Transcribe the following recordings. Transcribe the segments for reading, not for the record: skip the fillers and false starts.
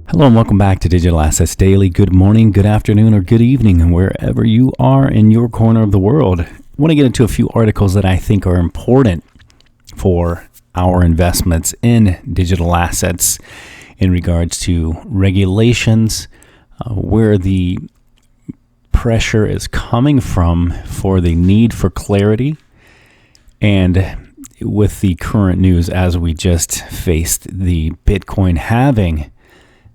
Hello and welcome back to Digital Assets Daily. Good morning, good afternoon, or good evening, and wherever you are in your corner of the world. I want to get into a few articles that I think are important for our investments in digital assets in regards to regulations, where the pressure is coming from for the need for clarity, and with the current news as we just faced the Bitcoin halving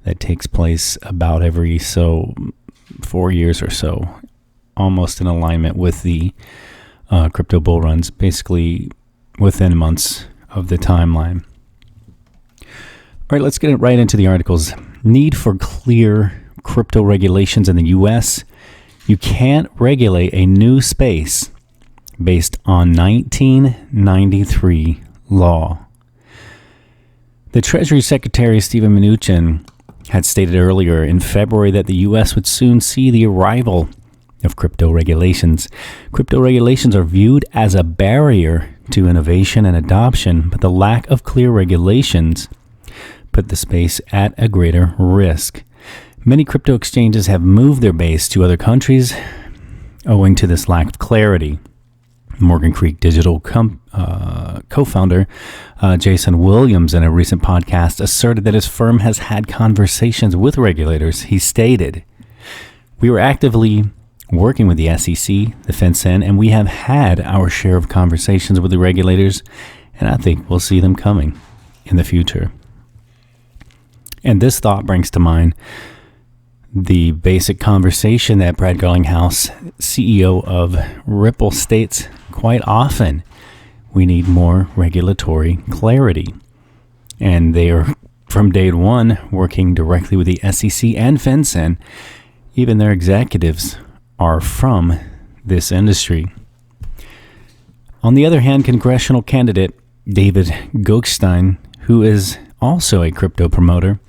that takes place about every 4 years or so, almost in alignment with the crypto bull runs, basically within months of the timeline. All right, let's get right into the articles. Need for clear crypto regulations in the U.S. You can't regulate a new space based on 1993 law. The Treasury Secretary, Steven Mnuchin, had stated earlier in February that the U.S. would soon see the arrival of crypto regulations. Crypto regulations are viewed as a barrier to innovation and adoption, but the lack of clear regulations put the space at a greater risk. Many crypto exchanges have moved their base to other countries owing to this lack of clarity. Morgan Creek Digital co-founder Jason Williams, in a recent podcast, asserted that his firm has had conversations with regulators. He stated, "We were actively working with the SEC, the FinCEN, and we have had our share of conversations with the regulators, and I think we'll see them coming in the future." And this thought brings to mind the basic conversation that Brad Garlinghouse, CEO of Ripple, states quite often: we need more regulatory clarity. And they are, from day one, working directly with the SEC and FinCEN. Even their executives are from this industry. On the other hand, congressional candidate David Gokhshtein, who is also a crypto promoter,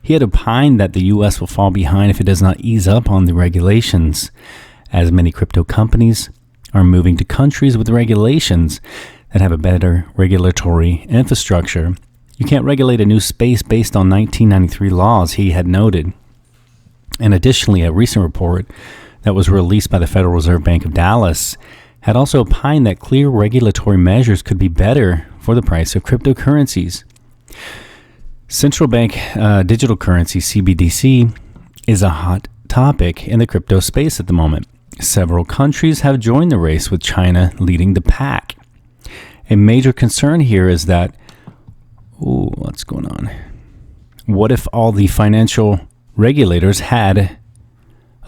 he had opined that the U.S. will fall behind if it does not ease up on the regulations, as many crypto companies are moving to countries with regulations that have a better regulatory infrastructure. You can't regulate a new space based on 1993 laws, he had noted. And additionally, a recent report that was released by the Federal Reserve Bank of Dallas had also opined that clear regulatory measures could be better for the price of cryptocurrencies. Central bank digital currency, CBDC, is a hot topic in the crypto space at the moment. Several countries have joined the race, with China leading the pack. A major concern here is that, what's going on? What if all the financial regulators had,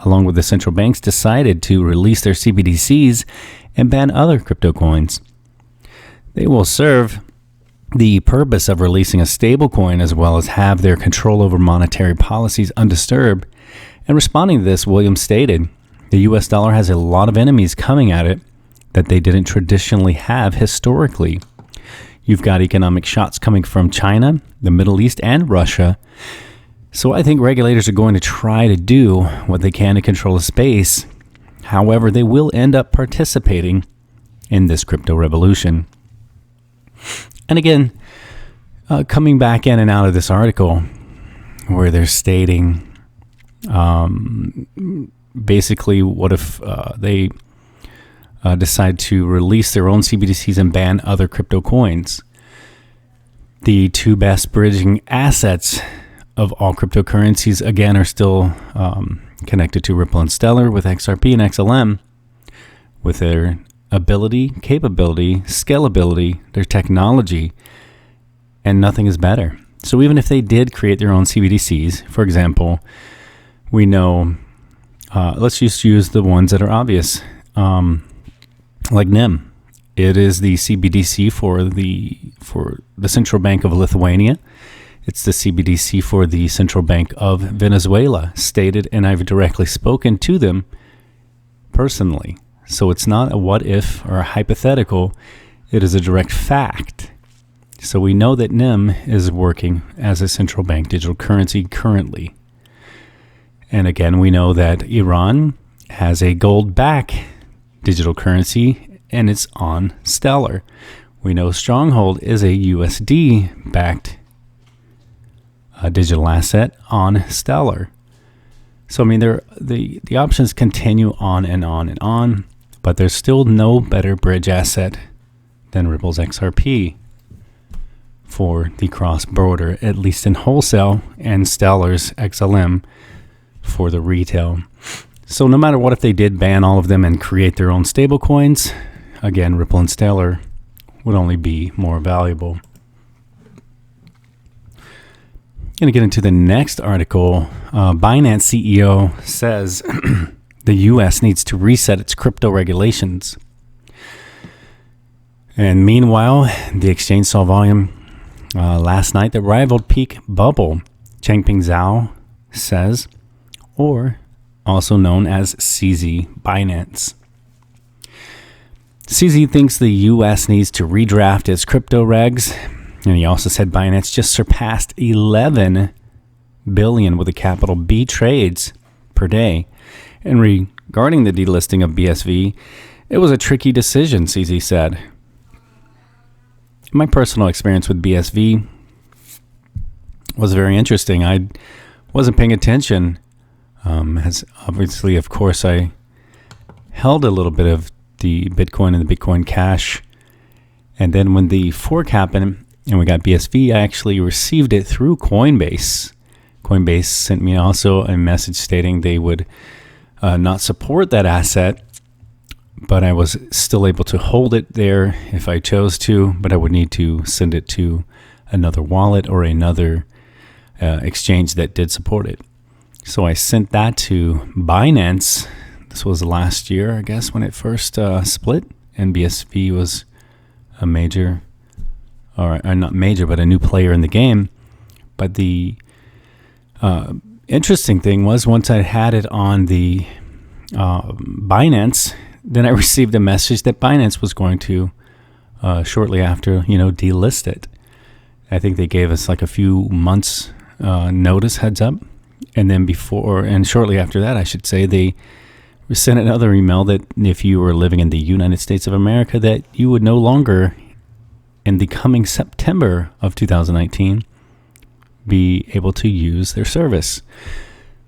along with the central banks, decided to release their CBDCs and ban other crypto coins? They will serve the purpose of releasing a stable coin, as well as have their control over monetary policies undisturbed. And responding to this, Williams stated, the U.S. dollar has a lot of enemies coming at it that they didn't traditionally have historically. You've got economic shots coming from China, the Middle East, and Russia. So I think regulators are going to try to do what they can to control the space. However, they will end up participating in this crypto revolution. And again, coming back in and out of this article where they're stating, basically, what if they decide to release their own CBDCs and ban other crypto coins? The two best bridging assets of all cryptocurrencies, again, are still connected to Ripple and Stellar, with XRP and XLM, with their ability, capability, scalability, their technology, and nothing is better. So even if they did create their own CBDCs, for example, we know, let's just use the ones that are obvious, like NIM. It is the CBDC for the Central Bank of Lithuania. It's the CBDC for the Central Bank of Venezuela, stated, and I've directly spoken to them personally. So it's not a what if or a hypothetical, it is a direct fact. So we know that NIM is working as a central bank digital currency currently. And again, we know that Iran has a gold-backed digital currency, and it's on Stellar. We know Stronghold is a USD-backed digital asset on Stellar. So, I mean, the options continue on and on and on, but there's still no better bridge asset than Ripple's XRP for the cross-border, at least in wholesale, and Stellar's XLM for the retail. So no matter what, if they did ban all of them and create their own stablecoins, again, Ripple and Stellar would only be more valuable. Going to get into the next article. Binance CEO says the U.S. needs to reset its crypto regulations. And meanwhile, the exchange saw volume last night that rivaled peak bubble. Changpeng Zhao says, or also known as CZ Binance. CZ thinks the U.S. needs to redraft its crypto regs. And he also said Binance just surpassed 11 billion with a capital B trades per day. And regarding the delisting of BSV, it was a tricky decision, CZ said. My personal experience with BSV was very interesting. I wasn't paying attention, as obviously, of course, I held a little bit of the Bitcoin and the Bitcoin Cash. And then when the fork happened, and we got BSV, I actually received it through Coinbase. Coinbase sent me also a message stating they would not support that asset, but I was still able to hold it there if I chose to, but I would need to send it to another wallet or another exchange that did support it. So I sent that to Binance. This was last year, I guess, when it first split, and BSV was a major, or not major, but a new player in the game. But the interesting thing was, once I had it on the Binance, then I received a message that Binance was going to shortly after, delist it. I think they gave us like a few months notice, heads up, and then shortly after that, I should say, they sent another email that if you were living in the United States of America, that you would no longer, in the coming September of 2019, be able to use their service.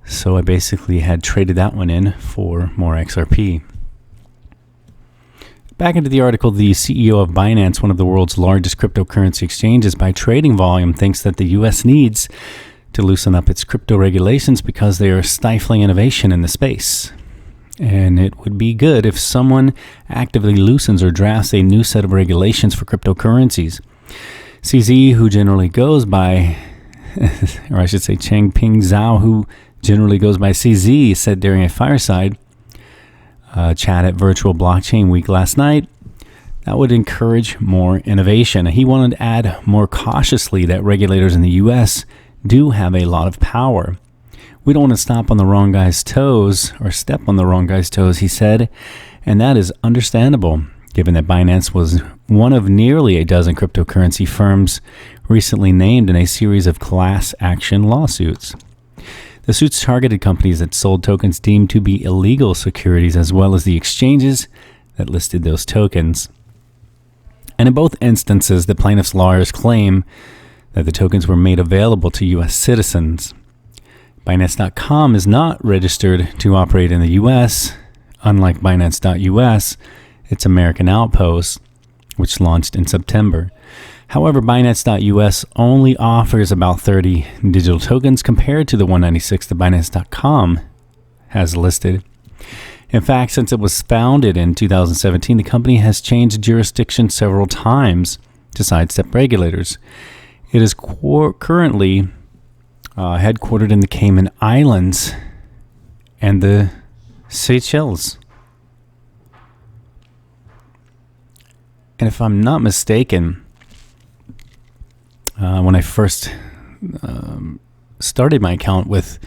So I basically had traded that one in for more XRP. Back into the article, the CEO of Binance, one of the world's largest cryptocurrency exchanges by trading volume, thinks that the U.S. needs to loosen up its crypto regulations because they are stifling innovation in the space. And it would be good if someone actively loosens or drafts a new set of regulations for cryptocurrencies. CZ, who generally goes by, or I should say Changpeng Zhao, who generally goes by CZ, said during a fireside chat at Virtual Blockchain Week last night, that would encourage more innovation. He wanted to add more cautiously that regulators in the U.S. do have a lot of power. We don't want to step on the wrong guy's toes, he said, and that is understandable, given that Binance was one of nearly a dozen cryptocurrency firms recently named in a series of class action lawsuits. The suits targeted companies that sold tokens deemed to be illegal securities, as well as the exchanges that listed those tokens. And in both instances, the plaintiffs' lawyers claim that the tokens were made available to U.S. citizens. Binance.com is not registered to operate in the U.S., unlike Binance.us, its American outpost, which launched in September. However, Binance.us only offers about 30 digital tokens compared to the 196 that Binance.com has listed. In fact, since it was founded in 2017, the company has changed jurisdiction several times to sidestep regulators. It is currently headquartered in the Cayman Islands and the Seychelles. And if I'm not mistaken, when I first started my account with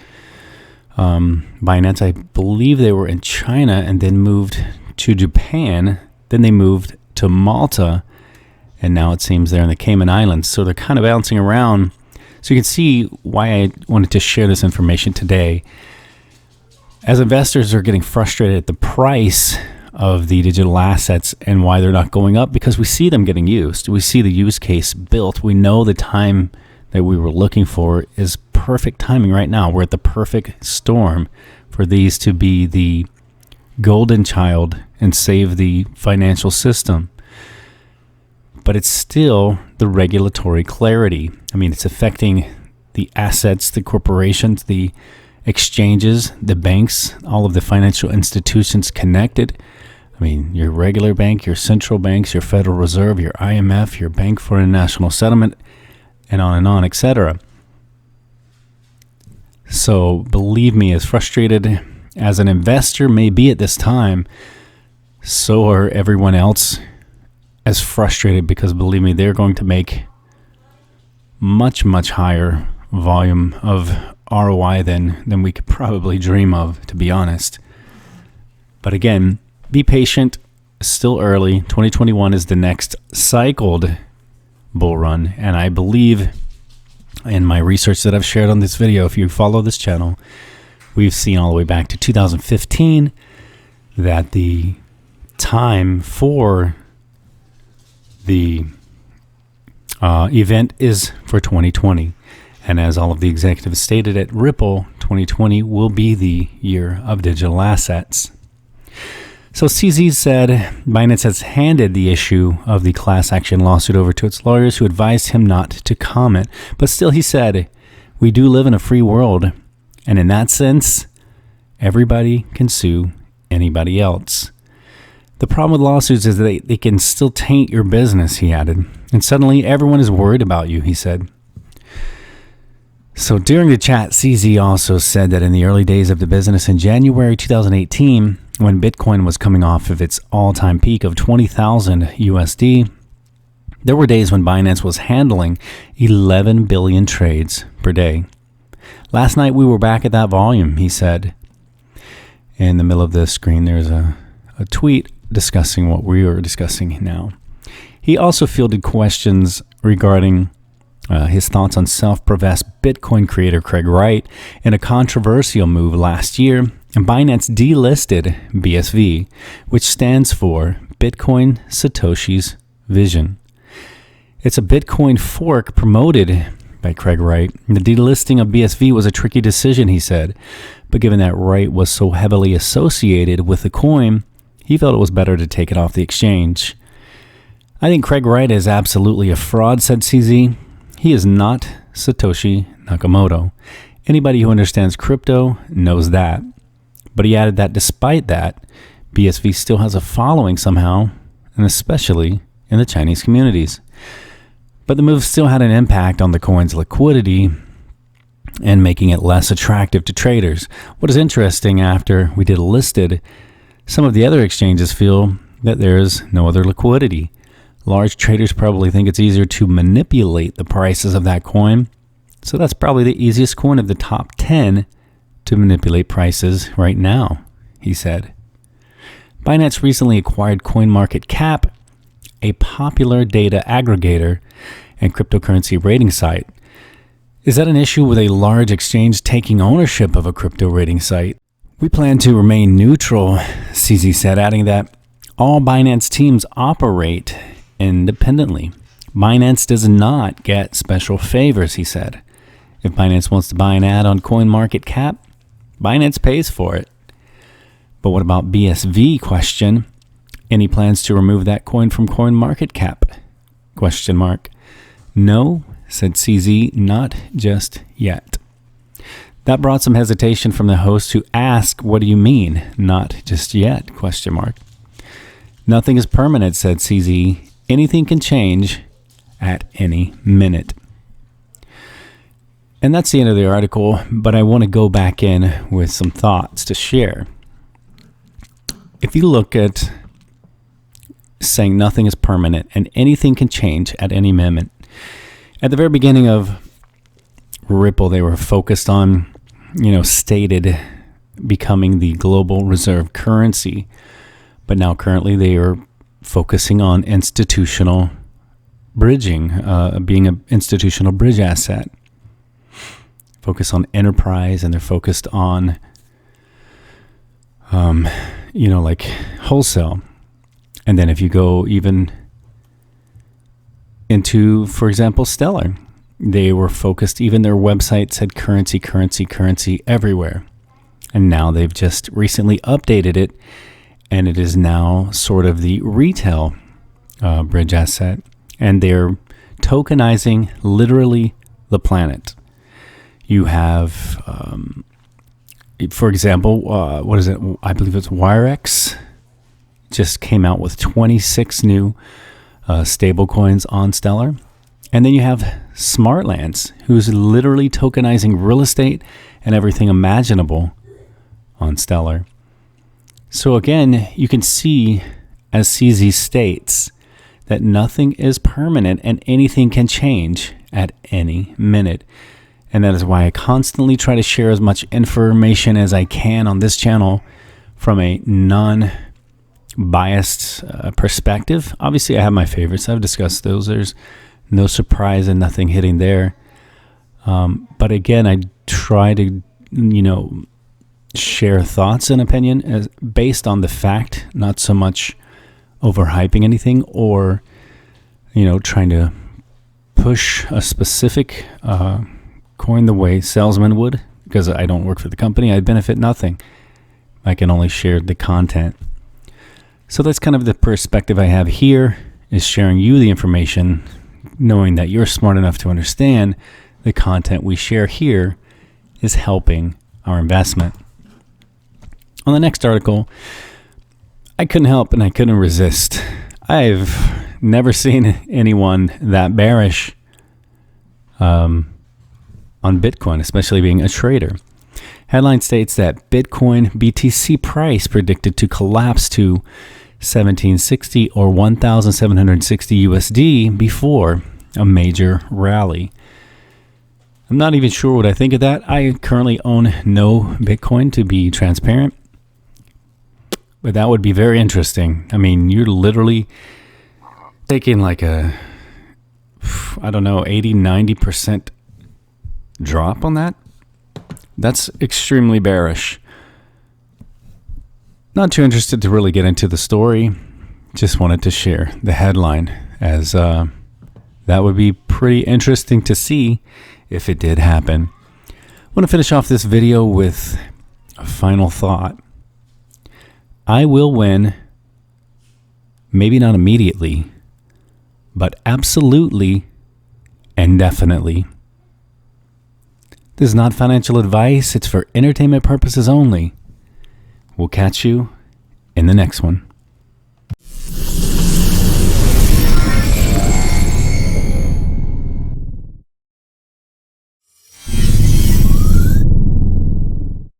Binance, I believe they were in China and then moved to Japan. Then they moved to Malta, and now it seems they're in the Cayman Islands. So they're kind of bouncing around. So you can see why I wanted to share this information today. As investors are getting frustrated at the price of the digital assets and why they're not going up, because we see them getting used. We see the use case built. We know the time that we were looking for is perfect timing right now. We're at the perfect storm for these to be the golden child and save the financial system. But it's still the regulatory clarity. I mean, it's affecting the assets, the corporations, the exchanges, the banks, all of the financial institutions connected. I mean, your regular bank, your central banks, your Federal Reserve, your IMF, your Bank for International Settlement, and on, etc. So believe me, as frustrated as an investor may be at this time, so are everyone else as frustrated, because believe me, they're going to make much, much higher volume of ROI than we could probably dream of, to be honest. But again, be patient. Still early. 2021 is the next cycled bull run, and I believe in my research that I've shared on this video, if you follow this channel, we've seen all the way back to 2015 that the time for the event is for 2020. And as all of the executives stated at Ripple, 2020 will be the year of digital assets. So CZ said Binance has handed the issue of the class action lawsuit over to its lawyers, who advised him not to comment. But still, he said, we do live in a free world, and in that sense, everybody can sue anybody else. The problem with lawsuits is that they can still taint your business, he added. And suddenly everyone is worried about you, he said. So during the chat, CZ also said that in the early days of the business in January 2018, when Bitcoin was coming off of its all-time peak of 20,000 USD, there were days when Binance was handling 11 billion trades per day. Last night we were back at that volume, he said. In the middle of the screen, there's a tweet discussing what we are discussing now. He also fielded questions regarding his thoughts on self-professed Bitcoin creator Craig Wright in a controversial move last year. And Binance delisted BSV, which stands for Bitcoin Satoshi's Vision. It's a Bitcoin fork promoted by Craig Wright. The delisting of BSV was a tricky decision, he said, but given that Wright was so heavily associated with the coin, he felt it was better to take it off the exchange. I think Craig Wright is absolutely a fraud, said CZ. He is not Satoshi Nakamoto. Anybody who understands crypto knows that. But he added that despite that, BSV still has a following somehow, and especially in the Chinese communities. But the move still had an impact on the coin's liquidity and making it less attractive to traders. What is interesting, after we did a listed, some of the other exchanges feel that there is no other liquidity. Large traders probably think it's easier to manipulate the prices of that coin. So that's probably the easiest coin of the top 10 to manipulate prices right now, he said. Binance recently acquired CoinMarketCap, a popular data aggregator and cryptocurrency rating site. Is that an issue with a large exchange taking ownership of a crypto rating site? We plan to remain neutral, CZ said, adding that all Binance teams operate independently. Binance does not get special favors, he said. If Binance wants to buy an ad on CoinMarketCap, Binance pays for it. But what about BSV question? Any plans to remove that coin from CoinMarketCap? Question mark. No, said CZ, not just yet. That brought some hesitation from the host, who asked, what do you mean, not just yet? Question mark. Nothing is permanent, said CZ. Anything can change at any minute. And that's the end of the article, but I want to go back in with some thoughts to share. If you look at saying nothing is permanent and anything can change at any moment, at the very beginning of Ripple, they were focused on, stated becoming the global reserve currency. But now currently they are focusing on institutional bridging, being an institutional bridge asset. Focus on enterprise, and they're focused on, like wholesale. And then if you go even into, for example, Stellar, They were focused, even their website said currency, currency, currency everywhere. And now they've just recently updated it, and it is now sort of the retail bridge asset. And they're tokenizing literally the planet. You have, for example, what is it? I believe it's Wirex just came out with 26 new stable coins on Stellar. And then you have Smartlands, who's literally tokenizing real estate and everything imaginable on Stellar. So again, you can see, as CZ states, that nothing is permanent and anything can change at any minute. And that is why I constantly try to share as much information as I can on this channel from a non-biased perspective. Obviously, I have my favorites. I've discussed those. There's no surprise and nothing hitting there. But again, I try to, share thoughts and opinion as based on the fact, not so much overhyping anything or, trying to push a specific coin the way salesman would, because I don't work for the company. I benefit nothing. I can only share the content. So that's kind of the perspective I have here, is sharing you the information, knowing that you're smart enough to understand the content we share here is helping our investment. On the next article, I couldn't help and I couldn't resist. I've never seen anyone that bearish on Bitcoin, especially being a trader. Headline states that Bitcoin BTC price predicted to collapse to 1760 or 1,760 USD before a major rally. I'm not even sure what I think of that. I currently own no Bitcoin, to be transparent. But that would be very interesting. I mean, you're literally taking like a, 80, 90% drop on that. That's extremely bearish. Not too interested to really get into the story. Just wanted to share the headline, as that would be pretty interesting to see if it did happen. I want to finish off this video with a final thought. I will win, maybe not immediately, but absolutely and definitely. This is not financial advice. It's for entertainment purposes only. We'll catch you in the next one.